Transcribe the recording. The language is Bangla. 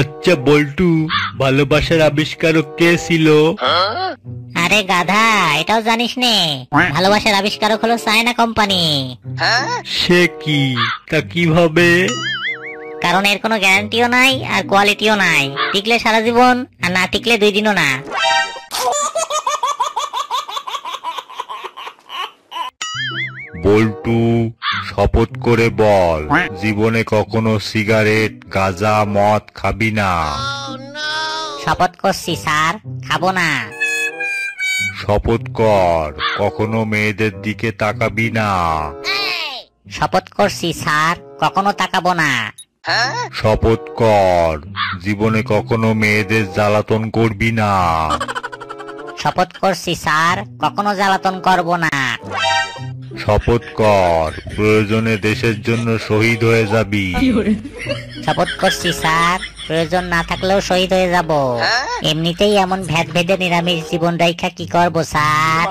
আচ্ছা বল্টু, ভালোবাসার আবিষ্কারক কে ছিল? আরে গাধা, এটাও জানিস নে? ভালোবাসার আবিষ্কারক হলো চায়না কোম্পানি। সে কি? তা কিভাবে? কারণ এর কোনো গ্যারান্টিও নাই আর কোয়ালিটিও নাই। টিকলে সারা জীবন, আর না টিকলে 2 দিনও না। বল্টু, শপথ করে বল জীবনে কখনো সিগারেট, গাঁজা, মদ খাবি না। শপথ করছি স্যার, খাবো না। শপথ কর কখনো মেয়েদের দিকে তাকাবি না। শপথ করছি স্যার, কখনো তাকাবো না। শপথ কর জীবনে কখনো মেয়েদের জ্বালাতন করবি না। শপথ করছি স্যার, কখনো জ্বালাতন করব না। শপথ কর প্রয়োজনে দেশের জন্য শহীদ হয়ে যাবি। শপথ করছি স্যার, প্রয়োজন না থাকলেও শহীদ হয়ে যাব। এমনিতেই এমন ভেদ ভেদে নিরামিষ জীবন রেখা কি করব স্যার?